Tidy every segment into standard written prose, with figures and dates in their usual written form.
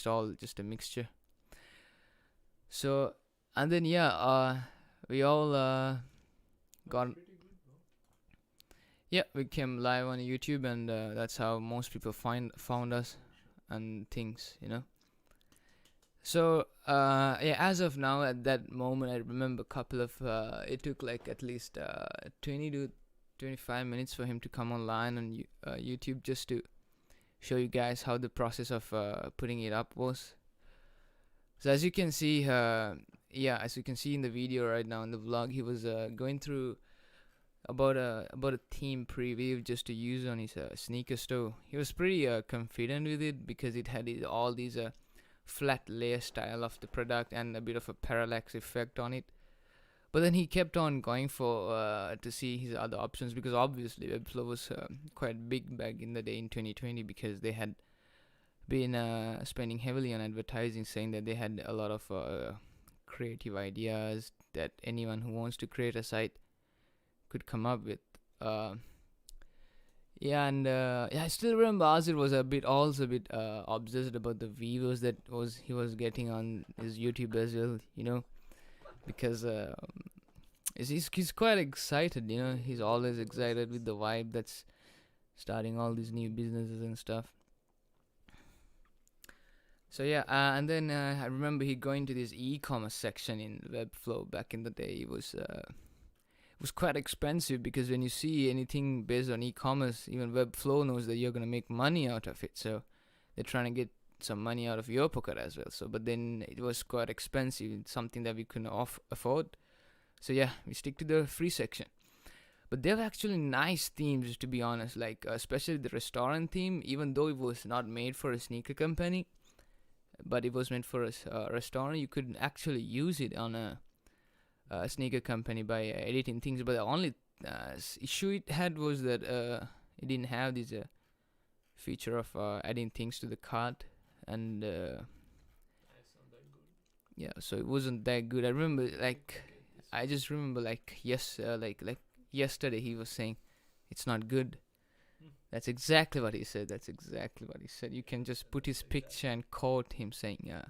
just all just a mixture. So and then we all got yeah, we came live on YouTube, and that's how most people found us and things. So yeah, as of now, at that moment, I remember a couple of it took like at least 20 to 25 minutes for him to come online on YouTube, just to show you guys how the process of putting it up was. So as you can see, as you can see in the video right now in the vlog, he was going through about a theme preview just to use on his sneaker store. He was pretty confident with it because it had all these flat layer style of the product and a bit of a parallax effect on it. But then he kept on going for to see his other options, because obviously Webflow was quite big back in the day in 2020, because they had been spending heavily on advertising, saying that they had a lot of creative ideas that anyone who wants to create a site could come up with. I still remember Azir was also a bit obsessed about the viewers that he was getting on his YouTube as well, because he's quite excited, he's always excited with the vibe that's starting all these new businesses and stuff. So and then I remember he going to this e-commerce section in Webflow back in the day. It was quite expensive, because when you see anything based on e-commerce, even Webflow knows that you're gonna make money out of it. So they're trying to get some money out of your pocket as well. So, but then it was quite expensive. It's something that we couldn't afford. So yeah, we stick to the free section. But they have actually nice themes, to be honest. Like especially the restaurant theme, even though it was not made for a sneaker company, but it was meant for a restaurant. You could actually use it on a sneaker company by editing things. But the only issue it had was that it didn't have this feature of adding things to the cart, and yeah, so it wasn't that good. I remember I just remember like yesterday he was saying it's not good. That's exactly what he said. You can just put his picture and quote him saying, yeah,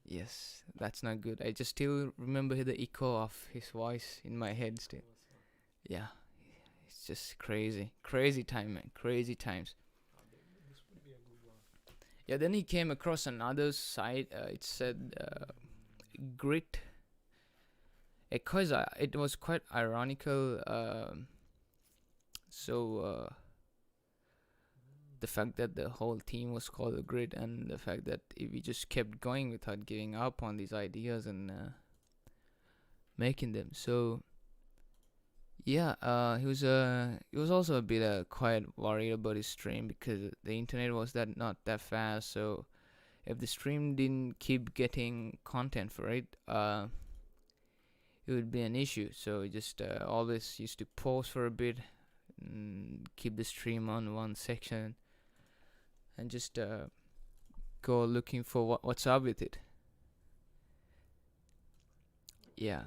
yes, that's not good. I just still remember the echo of his voice in my head still. Yeah, it's just crazy time, man, crazy times. Yeah, then he came across another site. It said grit. Because it was quite ironical. The fact that the whole team was called a grid, and the fact that if we just kept going without giving up on these ideas and making them. So yeah, he was also a bit quite worried about his stream, because the internet was not that fast. So if the stream didn't keep getting content for it, it would be an issue. So he just always used to pause for a bit, and keep the stream on one section, and just go looking for what's up with it. Yeah.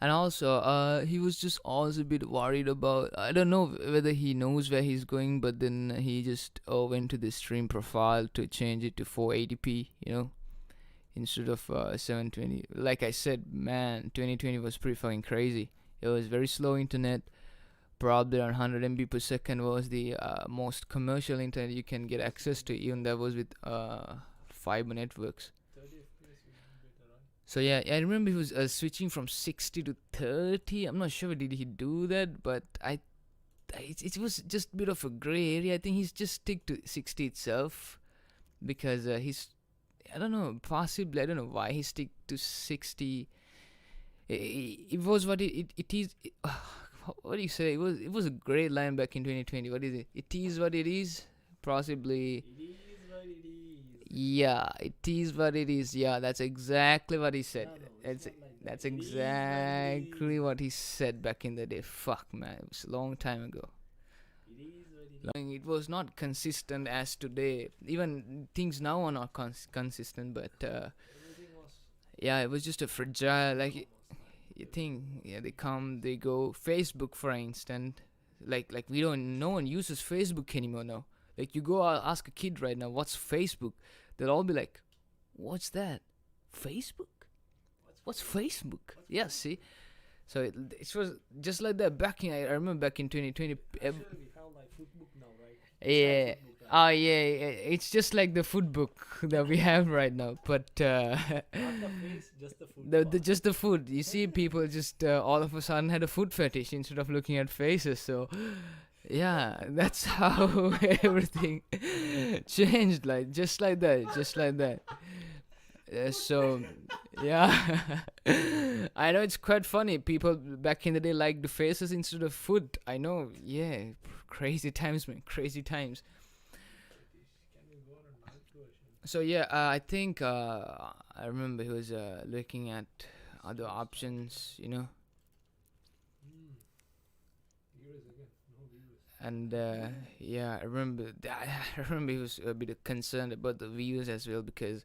And also, he was just also a bit worried about. I don't know whether he knows where he's going, but then he just went to the stream profile to change it to 480p, instead of 720. Like I said, man, 2020 was pretty fucking crazy. It was very slow internet. Probably around 100 MB per second was the most commercial internet you can get access to. Even that was with fiber networks. So yeah, I remember he was switching from 60 to 30. I'm not sure did he do that, but it was just a bit of a gray area. I think he's just stick to 60 itself, because I don't know, possibly I don't know why he stick to 60. It was what it is. What do you say? It was a great line back in 2020. What is it? It is what it is. Possibly. Yeah, it is what it is. Yeah, that's exactly what he said. That's exactly what he said back in the day. Fuck, man, it was a long time ago. It was not consistent as today. Even things now are not consistent, but yeah, it was just a fragile. Like you think, yeah, they come, they go. Facebook, for instance, like no one uses Facebook anymore now. Like you go ask a kid right now, what's Facebook? They'll all be like, what's that? Facebook? What's Facebook? Yeah, see. So it was just like that back in. I remember back in 2020. Actually, we have like food book now, right? Yeah. Food book, Oh yeah, it's just like the food book that we have right now, but not the face, just the food. just the food. You see, people just all of a sudden had a food fetish instead of looking at faces. So yeah, that's how everything changed. Like just like that, just like that. So yeah, I know it's quite funny. People back in the day liked the faces instead of food. I know. Yeah, crazy times, man. Crazy times. Can we go on a night version? So yeah, I think I remember he was looking at other options, Hmm. Viewers again. No viewers. and yeah, I remember. I remember he was a bit concerned about the views as well because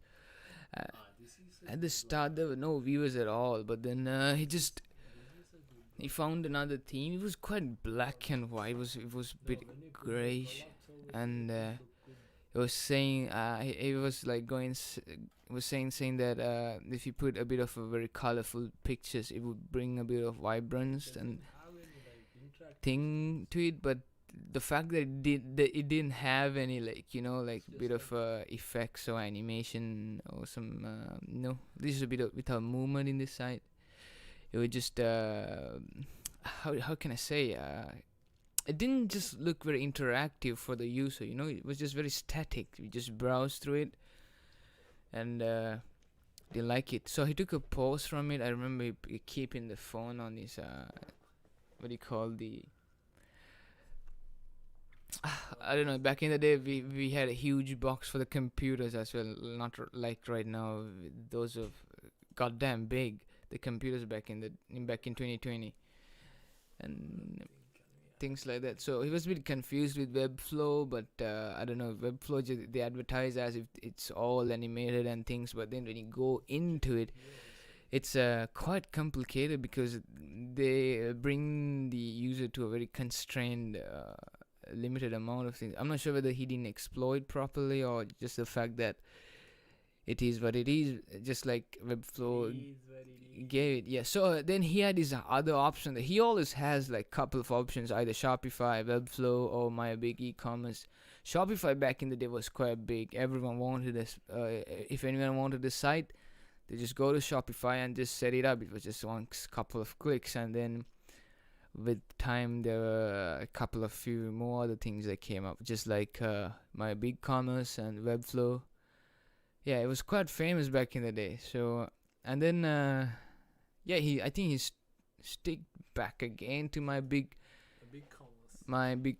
uh, This is at the start there were no viewers at all, but then he found another theme. It was quite black and white. It was a bit grayish, and it was saying it was like was saying that if you put a bit of a very colorful pictures, it would bring a bit of vibrance and thing to it. But the fact that it didn't have any like like bit of effects or animation or some this is a bit of without movement in this side. It was just how can I say it didn't just look very interactive for the user. It was just very static. You just browse through it and didn't like it. So he took a pause from it. I remember he keeping the phone on his what do you call the I don't know. Back in the day, we had a huge box for the computers as well. Not like right now. Those are goddamn big. The computers back in 2020, and things like that. So he was a bit confused with Webflow, but I don't know. Webflow they advertise as if it's all animated and things, but then when you go into it, it's quite complicated because they bring the user to a very constrained. Limited amount of things. I'm not sure whether he didn't exploit properly or just the fact that it is what it is, just like Webflow gave it. Yeah. So then he had his other option that he always has like couple of options, either Shopify, Webflow, or my big e-commerce. Shopify back in the day was quite big. Everyone wanted this. If anyone wanted the site, they just go to Shopify and just set it up. It was just one couple of clicks, and then with time there were a couple of few more other things that came up, just like my big commerce and Webflow. Yeah, it was quite famous back in the day. So and then yeah, I think he stick back again to my big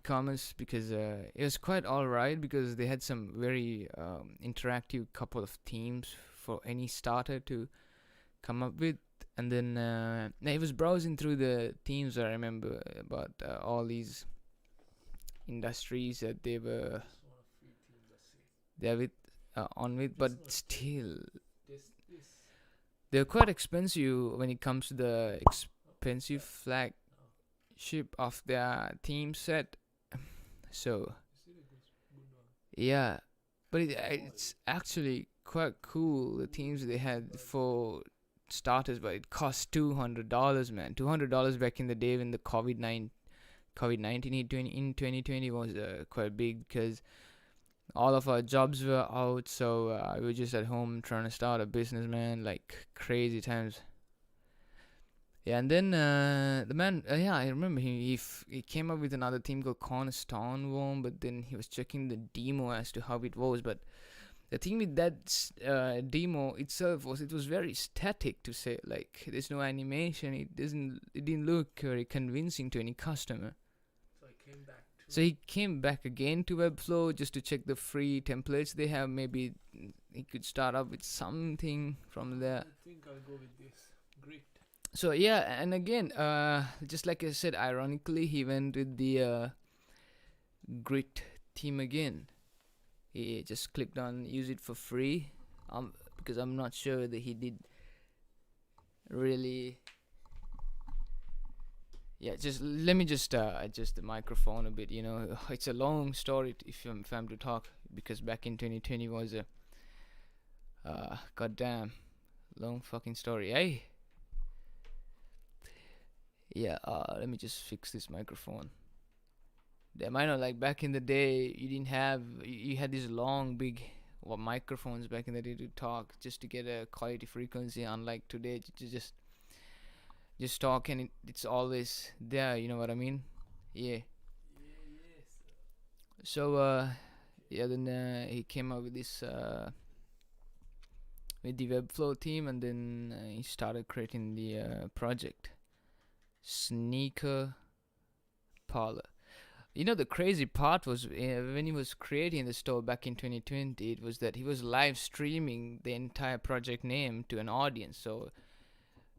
commerce because it was quite alright because they had some very interactive couple of themes for any starter to come up with. And then he was browsing through the themes. I remember about all these industries that they were with on with, but still they're quite expensive when it comes to the expensive flagship of their theme set. So yeah, but it's actually quite cool the themes they had for starters, but it cost $200, man. $200 back in the day when the COVID-19 hit in 2020 was quite big because all of our jobs were out, so we were just at home trying to start a business, man. Like crazy times. Yeah, and then the man, yeah, I remember he came up with another theme called Cornerstone Worm, but then he was checking the demo as to how it was, but the thing with that demo itself was it was very static, to say. Like there's no animation. It didn't look very convincing to any customer. So he came back again to Webflow just to check the free templates they have. Maybe he could start up with something from there. I think I'll go with this. Great. So yeah, and again, just like I said, ironically, he went with the grit theme again. He just clicked on use it for free, because I'm not sure that he did really Yeah, just let me just adjust the microphone a bit. It's a long story if I'm to talk, because back in 2020 was a goddamn long fucking story, eh? Yeah. Let me just fix this microphone. Damn, I know. Like back in the day, you didn't have you had these long, big microphones back in the day to talk just to get a quality frequency. Unlike today, you just talk and it's always there. You know what I mean? Yeah. Yeah, yes. So yeah, then he came up with this with the Webflow team, and then he started creating the project Sneaker Parlor. The crazy part was when he was creating the store back in 2020, it was that he was live streaming the entire project name to an audience. So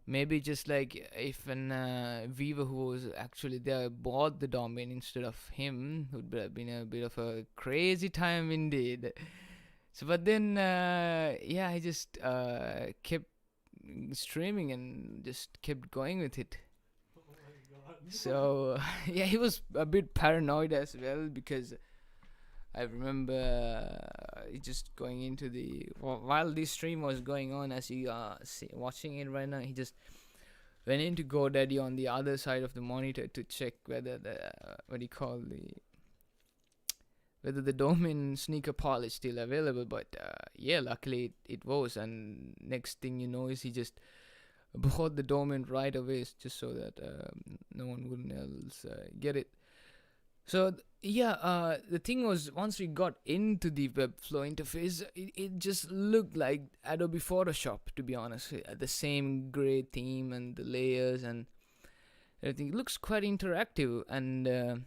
maybe just like if an viewer who was actually there bought the domain instead of him, would have been a bit of a crazy time indeed. So, but then, yeah, I just kept streaming and just kept going with it. Oh my god. So, yeah, he was a bit paranoid as well, because I remember just going into while this stream was going on, as you are watching it right now, he just went into GoDaddy on the other side of the monitor to check whether what do you call whether the domain Sneaker Pal is still available. But yeah, luckily it was, and next thing you know is he just bought the domain right away, just so that no one wouldn't else get it. So yeah, the thing was, once we got into the Webflow interface, it just looked like Adobe Photoshop, to be honest. The same gray theme and the layers and everything. It looks quite interactive, and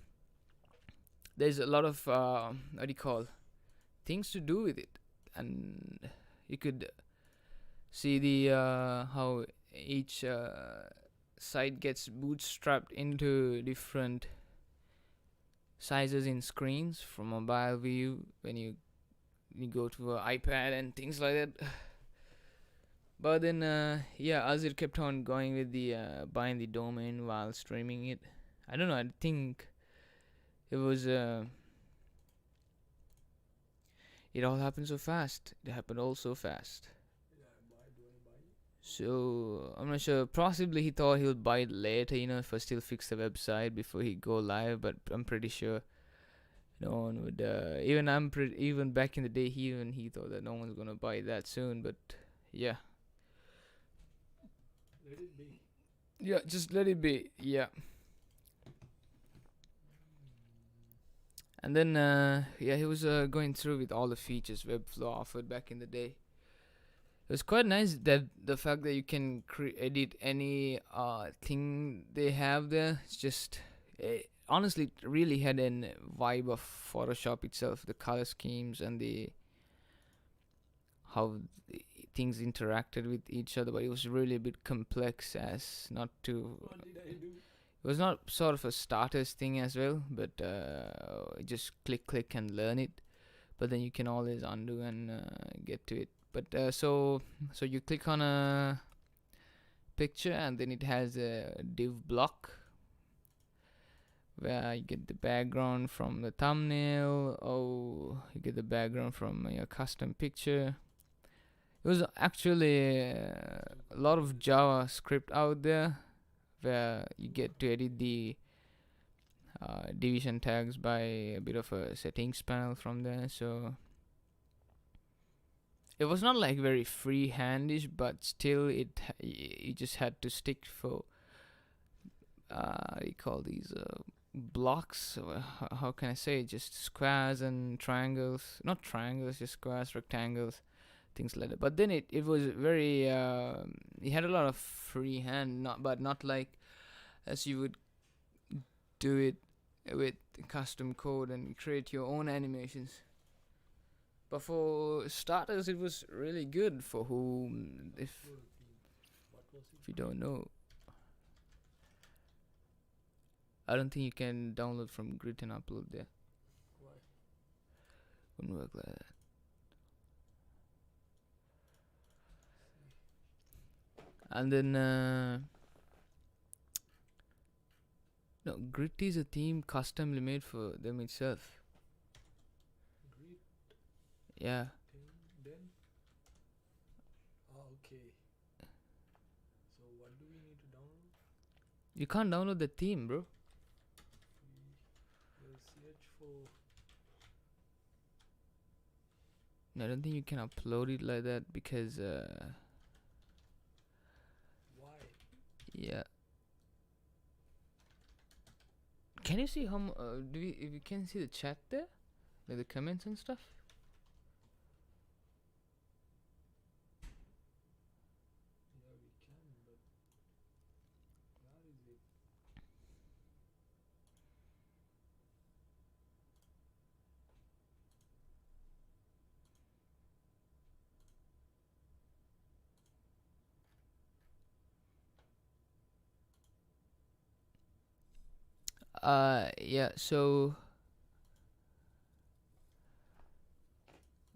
there's a lot of what do you call things to do with it, and you could see the how each site gets bootstrapped into different sizes in screens from mobile view when you go to an iPad and things like that. But then yeah, as it kept on going with the buying the domain while streaming it, I don't know, I think it was it all happened so fast. It happened all so fast. Yeah, do I buy it? So I'm not sure. Possibly he thought he would buy it later, if I still fix the website before he go live. But I'm pretty sure no one would. Even back in the day, he thought that no one's gonna buy that soon. But yeah, Let it be. yeah, just let it be. Yeah. And then yeah, he was going through with all the features Webflow offered back in the day. It was quite nice that the fact that you can edit any thing they have there. It's just honestly it really had a vibe of Photoshop itself. The color schemes and the how things interacted with each other, but it was really a bit complex, as not to. What did I do? It was not sort of a starters thing as well, but just click and learn it. But then you can always undo and get to it. But so you click on a picture, and then it has a div block where you get the background from the thumbnail, or you get the background from your custom picture. It was actually a lot of JavaScript out there where you get to edit the division tags by a bit of a settings panel from there. So it was not like very freehandish, but still you just had to stick for you call these blocks. How can I say? Just squares and triangles. Not triangles, just squares, rectangles, things like that. But then it was very it had a lot of freehand, not like as you would do it with custom code and create your own animations. But for starters, it was really good. For whom, if What was it? you don't know, I don't think you can download from Grid and upload there. Why? Wouldn't work like that. And then No, Grit is a theme customly made for them itself. Great Yeah. thing. Then, okay. So what do we need to download? You can't download the theme, bro. We'll search for. I don't think you can upload it like that because, Why? yeah. Can you see how? Do we? If you can see the chat there, like the comments and stuff. Yeah, we can, but where is it? Yeah. So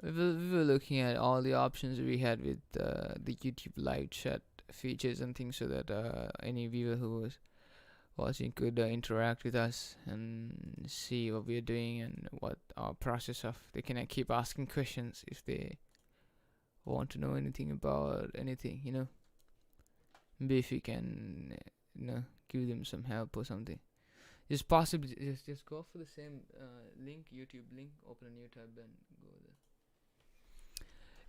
we were looking at all the options we had with the YouTube live chat features and things, so that any viewer who was watching could interact with us and see what we're doing and what our process of. They can keep asking questions if they want to know anything about anything, Maybe if you can, give them some help or something. Just possibly just go for the same link, YouTube link, open a new tab and go there.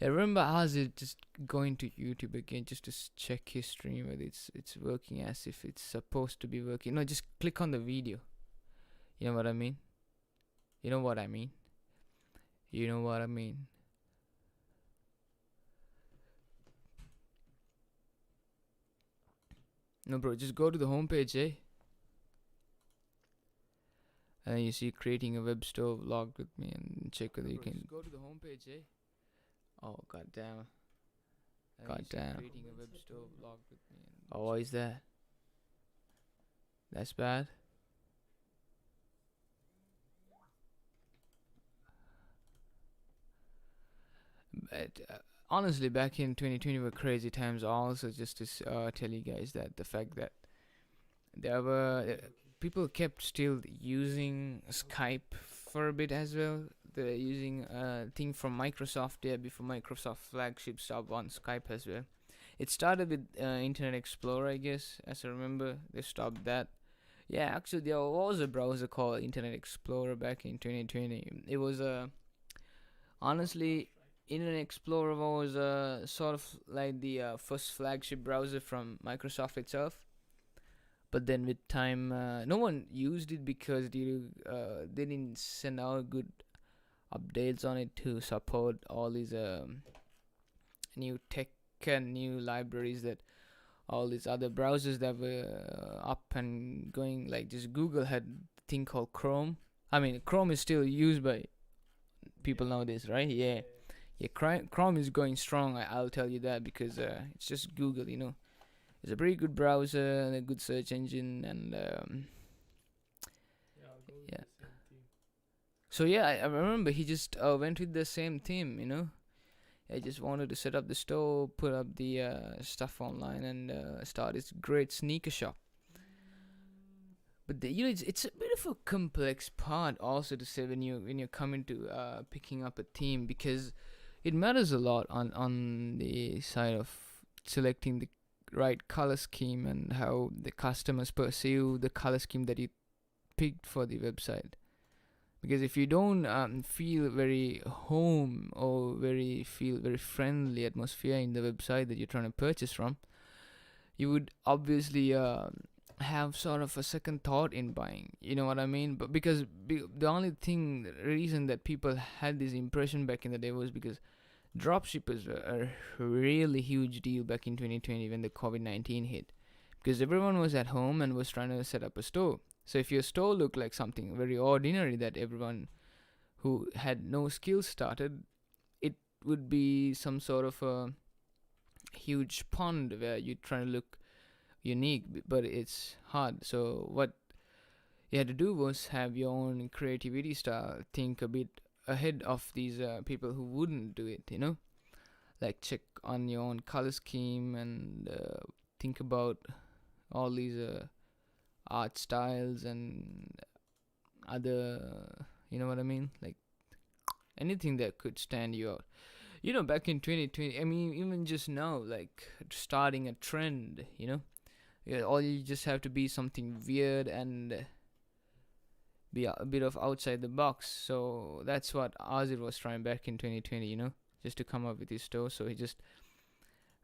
I remember I was just going to YouTube again just to check his stream whether it's working as if it's supposed to be working. No, just click on the video. You know what I mean? You know what I mean? You know what I mean? No, bro, just go to the homepage, eh? And you see creating a web store vlog with me and check whether you can. Just go to the homepage, eh? Oh, goddamn. Goddamn. Creating a web store vlog with me. Oh, why is that? That's bad. But honestly, back in 2020 were crazy times. Also, just to tell you guys that the fact that there were people kept still using Skype for a bit as well. They're using a thing from Microsoft there before Microsoft flagship stopped on Skype as well. It started with Internet Explorer, I guess, as I remember. They stopped that. Yeah, actually, there was a browser called Internet Explorer back in 2020. It was honestly, Internet Explorer was sort of like the first flagship browser from Microsoft itself. But then with time, no one used it because they didn't send out good updates on it to support all these new tech and new libraries that all these other browsers that were up and going. Like just Google had a thing called Chrome. I mean, Chrome is still used by people nowadays, right? Yeah. Yeah, Chrome is going strong. I'll tell you that because it's just Google. It's a pretty good browser and a good search engine, and Yeah, I'll go with yeah. the same theme. So yeah, I remember he just went with the same theme. I just wanted to set up the store, put up the stuff online, and start this great sneaker shop. But it's a bit of a complex part also to say when you're coming to picking up a theme, because it matters a lot on the side of selecting the right color scheme and how the customers perceive the color scheme that you picked for the website. Because if you don't feel very home or feel very friendly atmosphere in the website that you're trying to purchase from, you would obviously have sort of a second thought in buying. You know what I mean? But because the only reason that people had this impression back in the day was because dropshippers were a really huge deal back in 2020 when the COVID-19 hit. Because everyone was at home and was trying to set up a store. So if your store looked like something very ordinary that everyone who had no skills started, it would be some sort of a huge pond where you're trying to look unique, but it's hard. So what you had to do was have your own creativity style, think a bit ahead of these people who wouldn't do it. Like check on your own color scheme and think about all these art styles and other, you know what I mean, like anything that could stand you out. Back in 2020, I mean, even just now, like starting a trend, yeah, all you just have to be something weird and be a bit of outside the box. So that's what Ozzy was trying back in 2020, just to come up with his store. So he just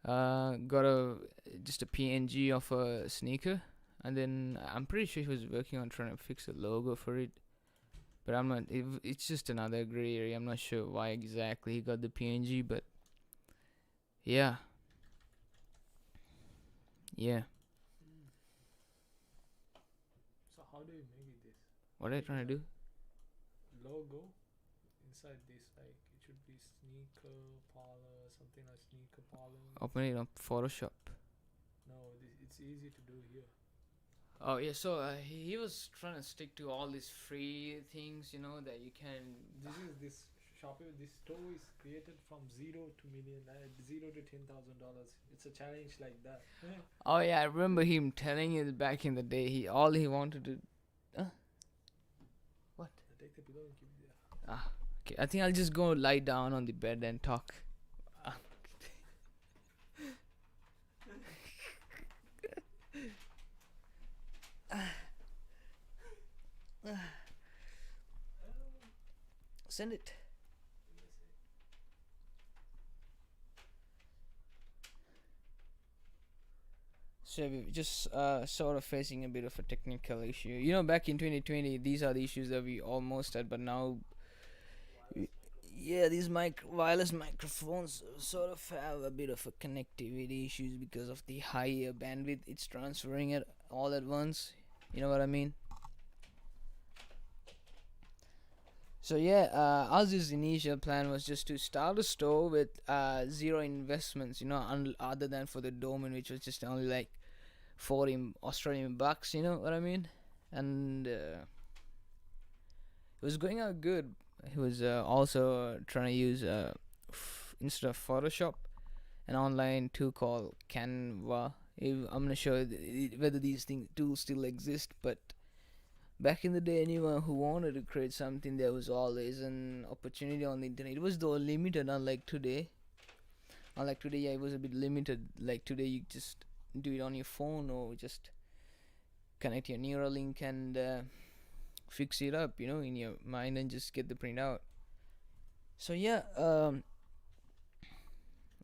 got a PNG of a sneaker, and then I'm pretty sure he was working on trying to fix a logo for it. But I'm not. It's just another gray area. I'm not sure why exactly he got the PNG, but yeah, yeah. Mm. So how do you make it this? What are you Make trying to do? logo inside this, like it should be sneaker parlor, something like sneaker parlor. Open it on Photoshop. No, it's easy to do here. Oh yeah, so he was trying to stick to all these free things, that you can. This shop. This store is created from zero to million, $0 to $10,000. It's a challenge like that. Oh yeah, I remember him telling it back in the day. He wanted to. What? Take the pillow and keep it there. Okay, I think I'll just go lie down on the bed and talk. Ah. Send it. So we're just sort of facing a bit of a technical issue. Back in 2020, these are the issues that we almost had, but now, yeah, these wireless microphones sort of have a bit of a connectivity issues because of the higher bandwidth it's transferring it all at once. You know what I mean? So yeah, Ozzy's initial plan was just to start a store with zero investments, other than for the domain, which was just only like 40 Australian bucks. You know what I mean? And it was going out good. He was also trying to use instead of Photoshop, an online tool called Canva. I'm not sure whether these tools still exist, but back in the day, anyone who wanted to create something, there was always an opportunity on the internet. It was though limited, unlike today. Yeah, it was a bit limited. Like today, you just do it on your phone or just connect your Neuralink and fix it up, in your mind and just get the print out. So yeah, the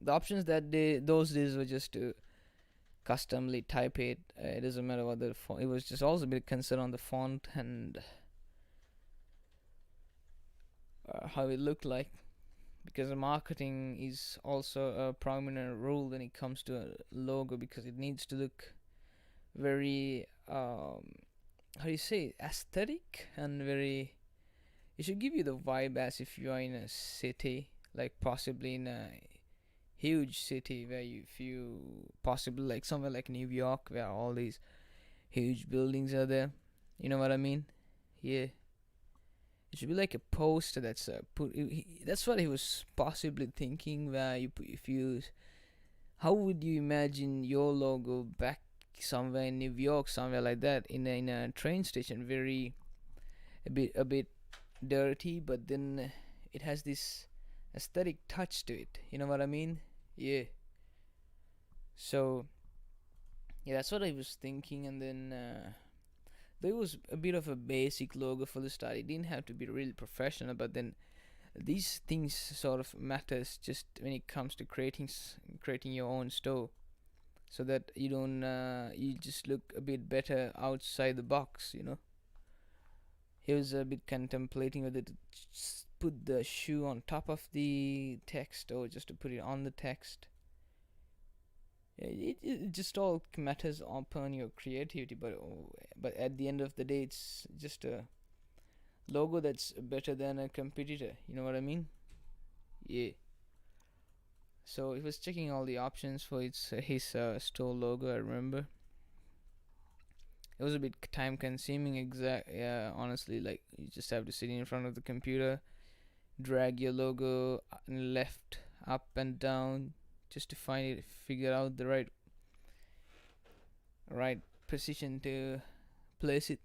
options those days were just to customly type it. It doesn't matter what the font. It was just also a bit concerned on the font and how it looked like, because the marketing is also a prominent role when it comes to a logo, because it needs to look very how do you say, aesthetic and very. It should give you the vibe as if you are in a city, like possibly in a huge city where if you possibly like somewhere like New York where all these huge buildings are there. You know what I mean? Yeah. It should be like a poster that's put. That's what he was possibly thinking. Where you put, if you, how would you imagine your logo back somewhere in New York, somewhere like that, in a train station, very a bit dirty, but then it has this aesthetic touch to it. You know what I mean? Yeah. So yeah, that's what I was thinking, and then there was a bit of a basic logo for the start. It didn't have to be really professional, but then these things sort of matters just when it comes to creating your own store, so that you don't you just look a bit better outside the box. He was a bit contemplating whether to put the shoe on top of the text or just to put it on the text. It just all matters upon your creativity, but at the end of the day, it's just a logo that's better than a competitor. You know what I mean? Yeah. So he was checking all the options for his store logo. I remember it was a bit time consuming. Yeah, honestly, like you just have to sit in front of the computer, drag your logo left, up and down, just to figure out the right position to place it.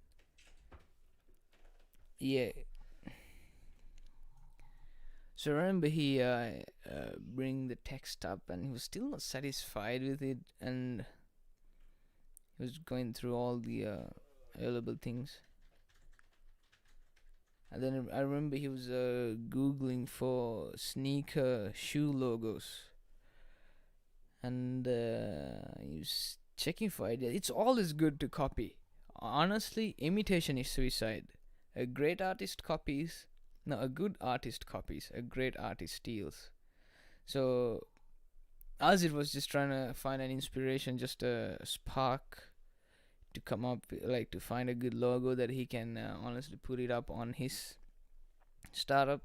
Yeah. So I remember he bring the text up, and he was still not satisfied with it, and he was going through all the available things. And then I remember he was googling for sneaker shoe logos, and he was checking for ideas. It's always good to copy. Honestly, imitation is suicide. A great artist copies. No, a good artist copies. A great artist steals. So, as it was just trying to find an inspiration, just a spark to come up, like to find a good logo that he can honestly put it up on his startup.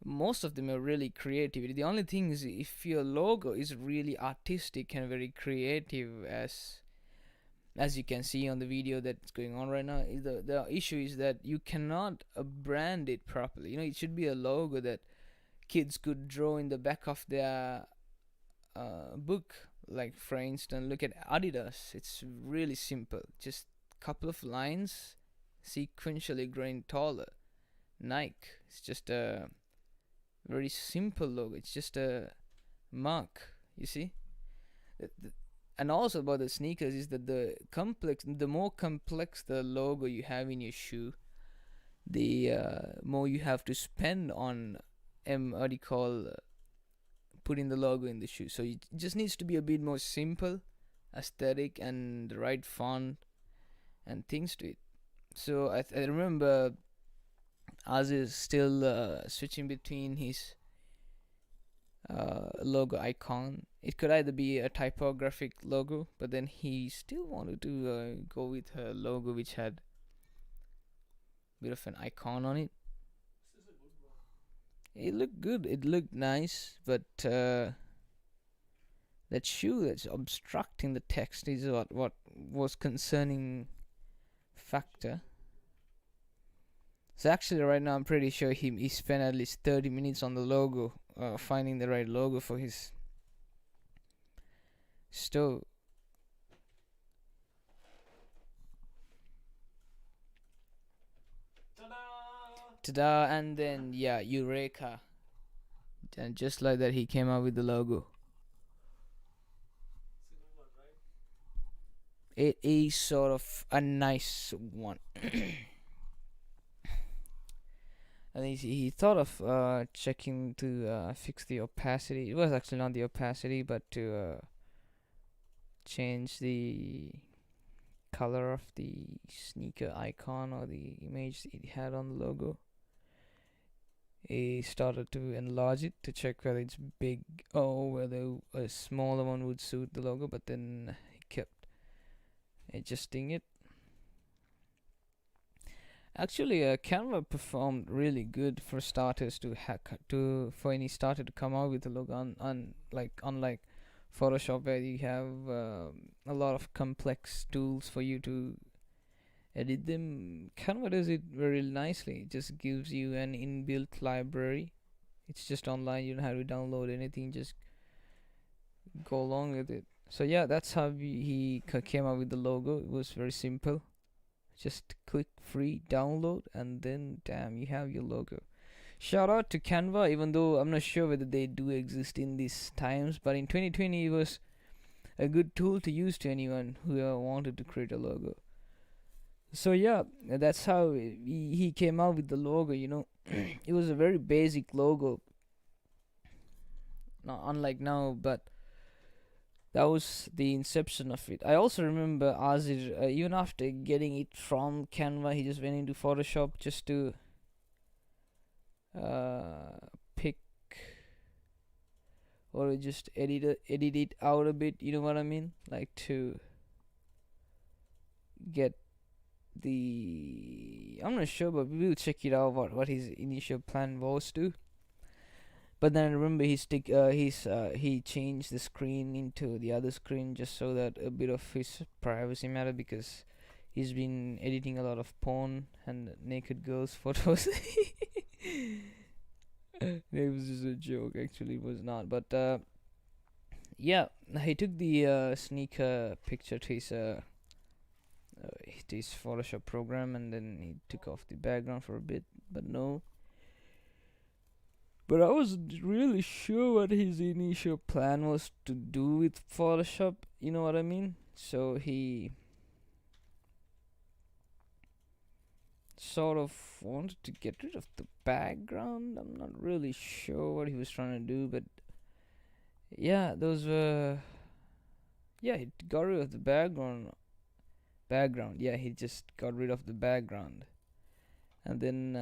Most of them are really creative. The only thing is, if your logo is really artistic and very creative, as you can see on the video that's going on right now, the issue is that you cannot brand it properly. It should be a logo that kids could draw in the back of their book. Like, for instance, look at Adidas. It's really simple, just a couple of lines sequentially growing taller. Nike, it's just a very simple logo. It's just a mark, you see. And also about the sneakers is that the more complex the logo you have in your shoe, the more you have to spend on what do you call putting the logo in the shoe. So it just needs to be a bit more simple, aesthetic, and the right font and things to it. So I remember Aziz still switching between his logo icon. It could either be a typographic logo, but then he still wanted to go with a logo which had a bit of an icon on it. It looked good. It looked nice, but that shoe that's obstructing the text is what was concerning factor. So actually, right now I'm pretty sure he spent at least 30 minutes on the logo, finding the right logo for his stove. Ta-da! And then Eureka! And just like that, he came out with the logo. It is sort of a nice one. And he thought of checking to fix the opacity. It was actually not the opacity, but to change the color of the sneaker icon or the image it had on the logo. He started to enlarge it to check whether it's big or whether a smaller one would suit the logo, but then he kept adjusting it. Actually, Canva performed really good for starters for any starter to come out with a logo unlike Photoshop, where you have a lot of complex tools for you to edit them. Canva does it very nicely. It just gives you an inbuilt library. It's just online. You don't have to download anything. Just go along with it. So yeah, that's how he came up with the logo. It was very simple. Just click free download, and then damn, you have your logo. Shout out to Canva, even though I'm not sure whether they do exist in these times, but in 2020 it was a good tool to use to anyone who wanted to create a logo. So yeah, that's how he came out with the logo. It was a very basic logo, not unlike now, but that was the inception of it. I also remember Azir, even after getting it from Canva, he just went into Photoshop just to pick or just edit it out a bit. You know what I mean? Like to get I'm not sure, but we will check it out. What his initial plan was to. But then I remember he changed the screen into the other screen just so that a bit of his privacy mattered, because he's been editing a lot of porn and naked girls photos. It was just a joke, actually it was not. But yeah, he took the sneaker picture to his his Photoshop program, and then he took off the background for a bit. But no. But I wasn't really sure what his initial plan was to do with Photoshop. You know what I mean? So he sort of wanted to get rid of the background. I'm not really sure what he was trying to do, but yeah, those were. Yeah, he got rid of the background. Yeah, he just got rid of the background, and then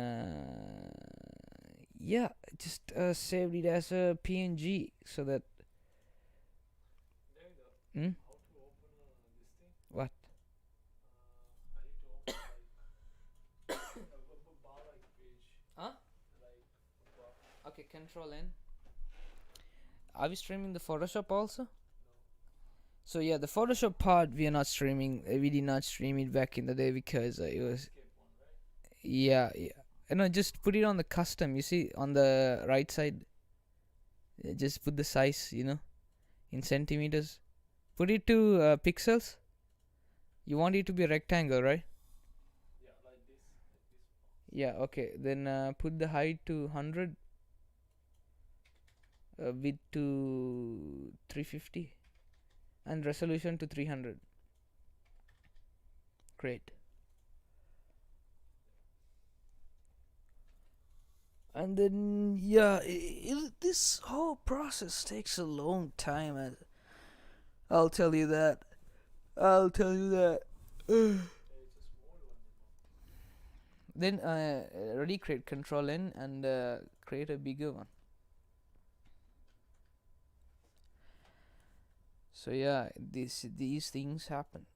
yeah, just saved it as a PNG so that. There you go. Hmm? How to open this thing? What? I need to open a bar like page. Huh? Like bar. Okay, Control N. Are we streaming the Photoshop also? No. So yeah, the Photoshop part we are not streaming. We did not stream it back in the day because it was. Escape one, right? Yeah, yeah. No, just put it on the custom. You see on the right side. Just put the size, in centimeters. Put it to pixels. You want it to be a rectangle, right? Yeah, like this. Like this. Yeah. Okay. Then put the height to 100. Width to 350. And resolution to 300. Great. And then yeah, this whole process takes a long time. I'll tell you that. I'll tell you that. Yeah, it's a small one. Then already create Control N and create a bigger one. So yeah, these things happen.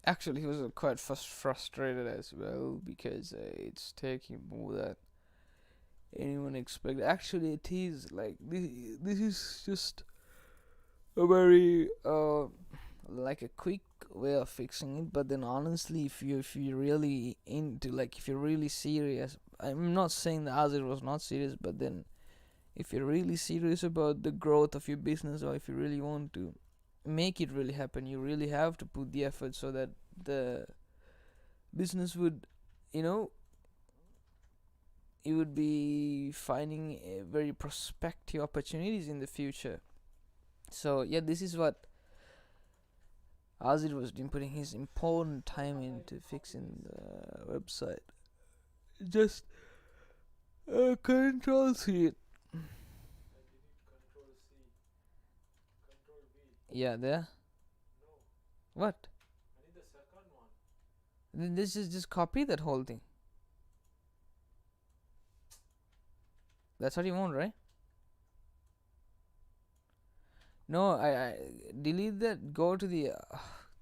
Actually, he was quite frustrated as well because it's taking more than anyone expected. Actually, it is like this is just a very like a quick way of fixing it. But then honestly, if you really into, like, if you're really serious, I'm not saying that Azir was not serious, but then if you're really serious about the growth of your business, or if you really want to make it really happen, you really have to put the effort so that the business would, you know you would be finding very prospective opportunities in the future. So yeah, this is what Azir was doing, putting his important time into fixing the website. Just Control C. I delete Control C. Control V. Yeah, there. No. What? I need the second one. Then this is just copy that whole thing. That's what you want, right? No, I delete that. Go to the.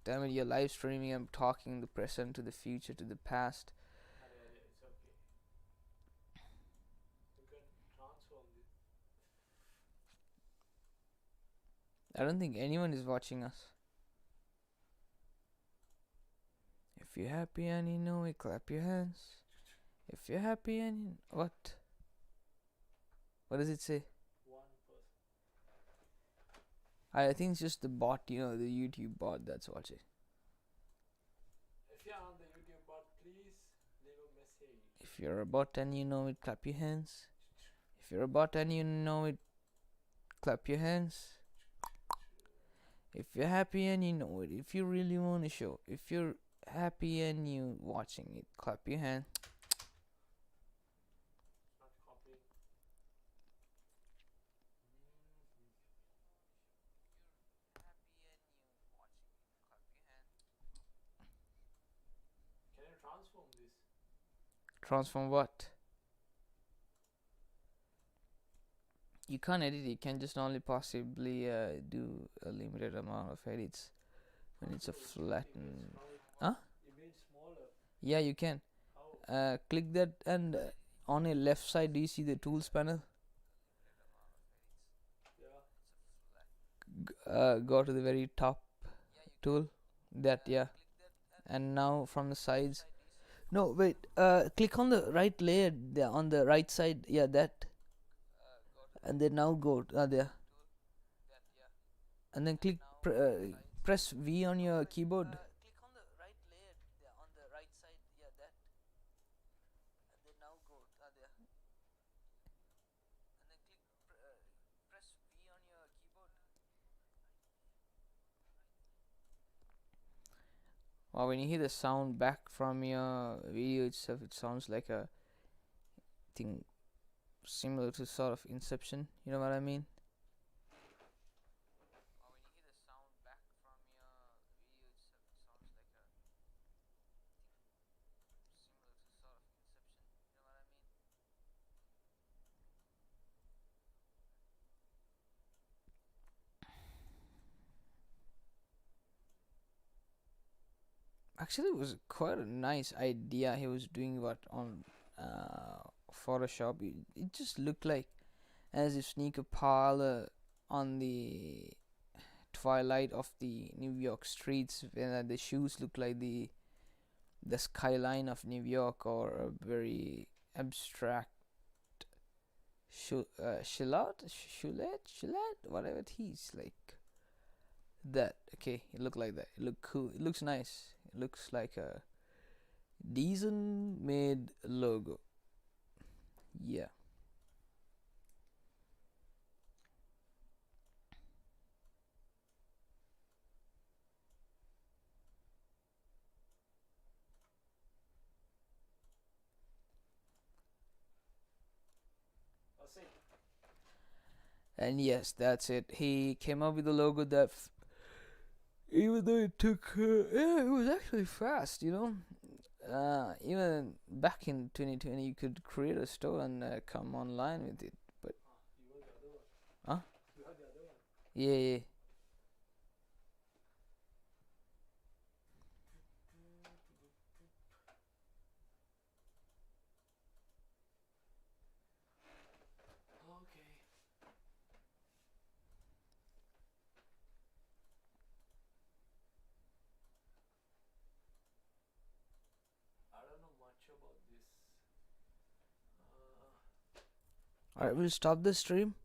Damn it! You're live streaming. I'm talking the present to the future to the past. It's okay. You can transform this. I don't think anyone is watching us. If you're happy and you know it, clap your hands. If you're happy and you... What? What does it say? One person. I think it's just the bot, the YouTube bot that's watching. If you're on the YouTube bot, please leave a message. If you're a bot and you know it, clap your hands. If you're a bot and you know it, clap your hands. If you're happy and you know it, if you really want to show, if you're happy and you watching it, clap your hand. Not copying. Can you transform this? Transform what? You can't edit it. You can just only possibly do a limited amount of edits when it's a flattened. Huh? Image smaller. Yeah, you can. How? Click that, and on your left side, do you see the tools panel? Yeah. Go to the very top tool. That, yeah. And now from the sides, No, wait. Click on the right layer there on the right side. Yeah, that. And then now go there. And then press V on your keyboard. Wow, when you hear the sound back from your video itself, it sounds like a thing similar to sort of Inception. You know what I mean? Actually, it was quite a nice idea. He was doing what on Photoshop. It just looked like as if sneaker parlor on the twilight of the New York streets, when the shoes look like the skyline of New York, or a very abstract Shillette, whatever it is, like that. Okay, it looked like that. It looked cool. It looks nice. It looks like a decent made logo. Yeah. I see. And yes, that's it. He came up with a logo that, even though it took, yeah, it was actually fast. Even back in 2020, you could create a store and come online with it. But You got the other one. huh? You got the other one. Yeah, yeah. Okay. I don't know much about this. All right, we'll stop the stream.